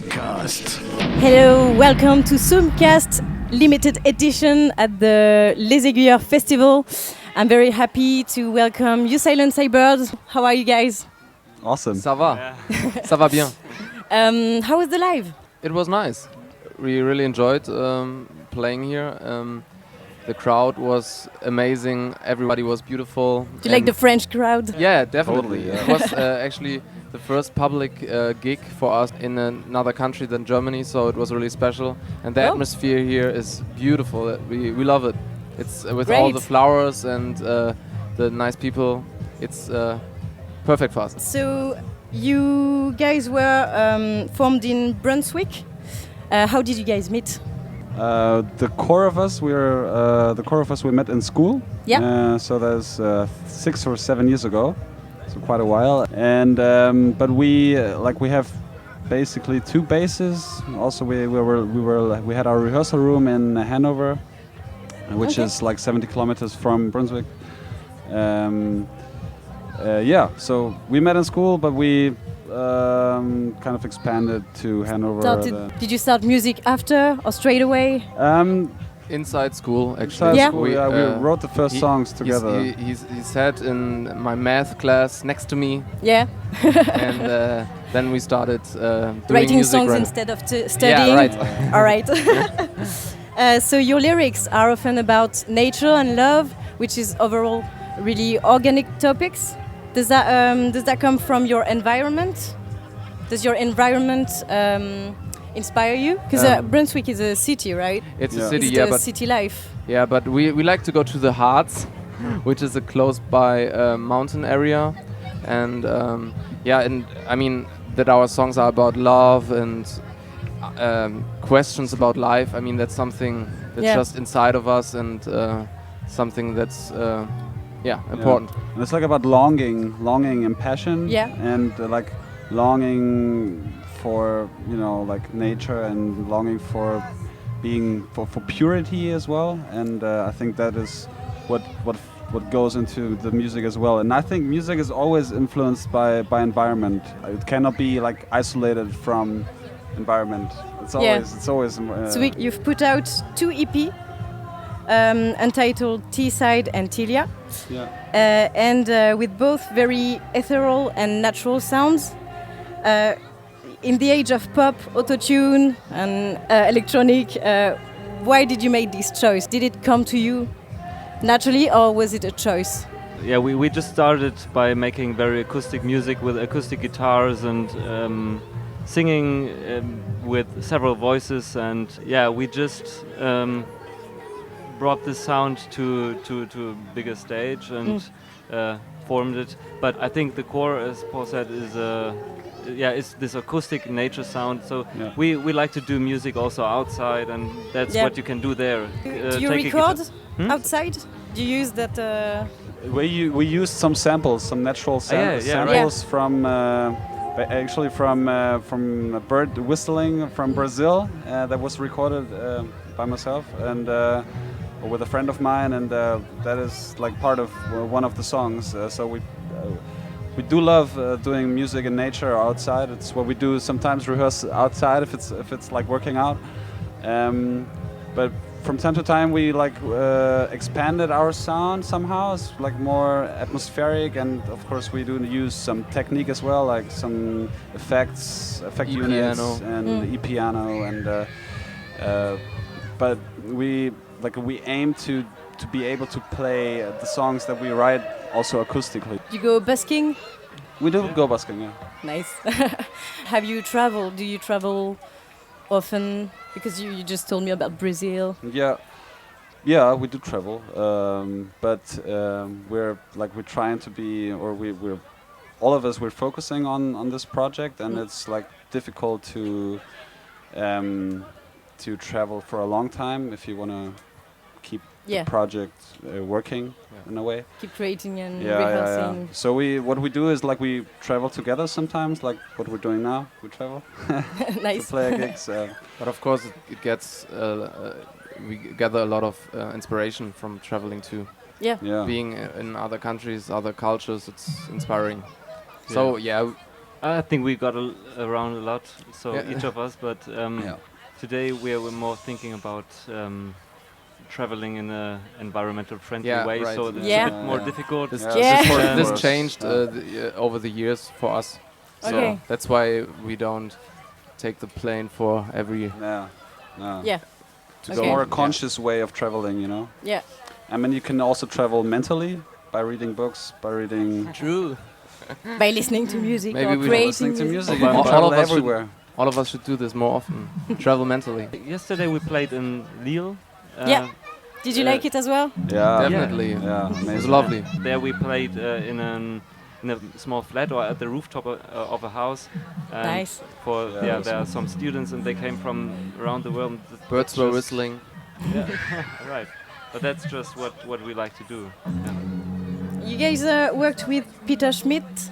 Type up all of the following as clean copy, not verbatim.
Soomcast. Hello, welcome to Soomcast limited edition at the Les Aiguilleurs festival. I'm very happy to welcome you Silent Cybirds. How are you guys? Awesome. Ça va. Ça va bien. How was the live? It was nice. We really enjoyed playing here. The crowd was amazing. Everybody was beautiful. Do you like the French crowd? Yeah, definitely. Totally, yeah. It was actually the first public gig for us in another country than Germany, so it was really special. And the atmosphere here is beautiful. We love it. It's with all the flowers and the nice people. It's perfect for us. So you guys were formed in Brunswick. How did you guys meet? The core of us, we met in school. Yeah. So that's 6 or 7 years ago, so quite a while. And but we have basically two bases. Also, we had our rehearsal room in Hanover, which is like 70 kilometers from Brunswick. So we met in school, but we kind of expanded to Hanover. Did you start music after or straight away? Inside school, actually. Inside school, we wrote the first songs together. He sat in my math class next to me. Yeah. And then we started doing writing music songs instead of studying. Yeah, right. All right. So your lyrics are often about nature and love, which is overall really organic topics. Does that come from your environment? Does your environment inspire you? Because Brunswick is a city, right? It's a It's city, yeah, but city life. Yeah, but we like to go to the Harz, which is a close by mountain area, and and I mean that our songs are about love and questions about life. I mean that's something that's just inside of us and something that's important. And it's like about longing and passion. Yeah. And like longing for like nature and longing for being for purity as well. And I think that is what goes into the music as well. And I think music is always influenced by environment. It cannot be like isolated from environment. It's always. So you've put out 2 EP. Entitled T-Side and Tilia, and with both very ethereal and natural sounds. In the age of pop, autotune, and electronic, why did you make this choice? Did it come to you naturally, or was it a choice? Yeah, we just started by making very acoustic music with acoustic guitars and singing with several voices, and we just brought this sound to a bigger stage and formed it. But I think the core, as Paul said, is this acoustic nature sound. So we like to do music also outside, and that's what you can do there. Do you record outside? Do you use that? We used some samples, some natural samples from actually from a bird whistling from Brazil that was recorded by myself and with a friend of mine, and that is like part of one of the songs. So we do love doing music in nature or outside. It's what we do. Sometimes rehearse outside if it's like working out. But from time to time we like expanded our sound somehow. It's like more atmospheric, and of course we do use some technique as well, like some effect units and e-piano, and but we aim to be able to play the songs that we write also acoustically. You go busking? We do go busking, yeah. Nice. Have you traveled? Do you travel often? Because you just told me about Brazil. Yeah, we do travel, but we're trying to be, or we're all of us, we're focusing on this project, and it's like difficult to travel for a long time if you want to keep the project working in a way. Keep creating and rehearsing. Yeah. So what we do is like we travel together sometimes, like what we're doing now. We travel nice. to play gigs. But of course, it gets we gather a lot of inspiration from traveling too. Yeah. Being in other countries, other cultures, it's inspiring. So I think we got around a lot, so each of us, but today we're more thinking about traveling in an environmental friendly way, so it's a bit more difficult. This changed over the years for us, so that's why we don't take the plane for every... It's more a conscious way of traveling, you know? Yeah. I mean, you can also travel mentally by reading books, by reading... True. By listening to music Maybe or creating listening to music. All of us should do this more often. Travel mentally. Yesterday we played in Lille. Did you like it as well? Yeah, definitely. Yeah, it was lovely. There we played in a small flat or at the rooftop of a house. Nice. There are some students and they came from around the world. Birds were whistling. Yeah, right. But that's just what we like to do. Yeah. You guys worked with Peter Schmidt.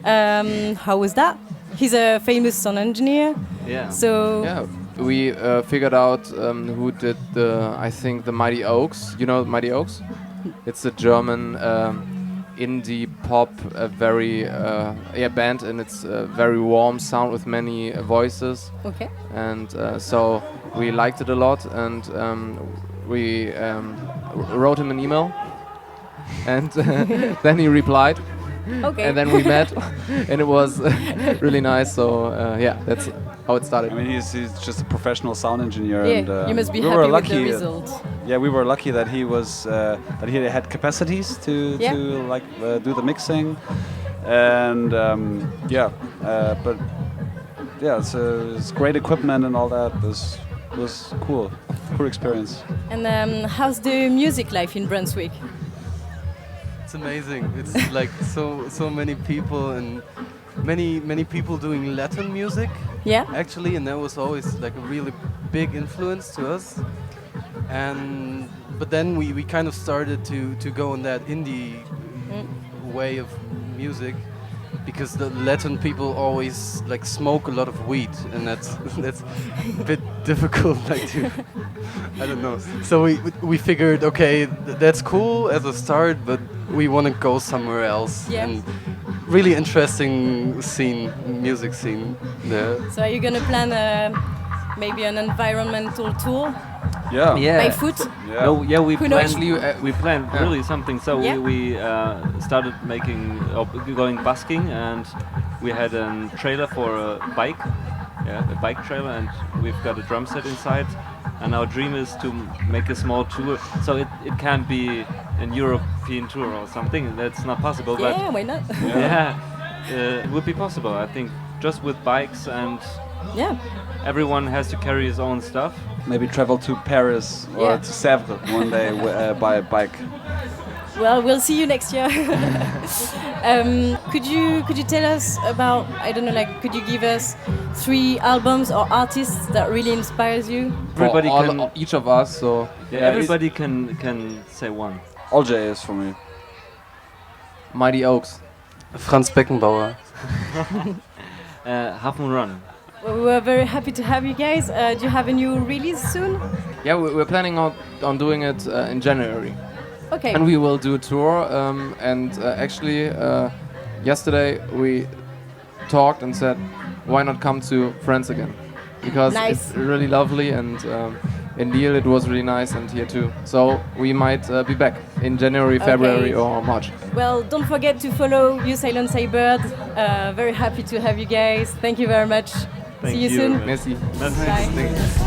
How was that? He's a famous sound engineer. Yeah. So we figured out who did I think the Mighty Oaks. You know Mighty Oaks? It's a German indie pop, very band, and it's a very warm sound with many voices. Okay. And so we liked it a lot, and we wrote him an email, and then he replied. Okay. And then we met, and it was really nice. So that's how it started. I mean, he's just a professional sound engineer. Yeah, and, you must be we happy were with lucky, the result. Yeah, we were lucky that he was that he had capacities to do the mixing, and it's great equipment and all that. It was cool experience. And how's the music life in Brunswick? It's amazing. It's like so many people and many people doing Latin music. Yeah. Actually, and that was always like a really big influence to us. But then we kind of started to go in that indie way of music, because the Latin people always like smoke a lot of weed, and that's a bit difficult. I don't know. So we figured, okay, that's cool as a start, but we want to go somewhere else. Yeah. And really interesting music scene there. So are you gonna plan maybe an environmental tour? Yeah. By foot? Yeah. No, yeah, we Who planned really something. So we started going busking, and we had a trailer for a bike, a bike trailer, and we've got a drum set inside. And our dream is to make a small tour. So it can't be a European tour or something. That's not possible. Yeah, but why not? it would be possible. I think just with bikes, and everyone has to carry his own stuff. Maybe travel to Paris or to Sèvres one day by a bike. Well, we'll see you next year. Could you tell us about, I don't know, could you give us 3 albums or artists that really inspires you? Everybody each of us. So everybody can say one. All J is for me. Mighty Oaks. Franz Beckenbauer. Hafen Run. Well, we were very happy to have you guys. Do you have a new release soon? Yeah, we're planning on doing it in January. Okay. And we will do a tour. Actually, yesterday we talked and said, why not come to France again? Because it's really lovely, and in Lille it was really nice, and here too. So we might be back in January, February or March. Well, don't forget to follow You Silent Saybird. Very happy to have you guys. Thank you very much. See you soon. Merci. Bye.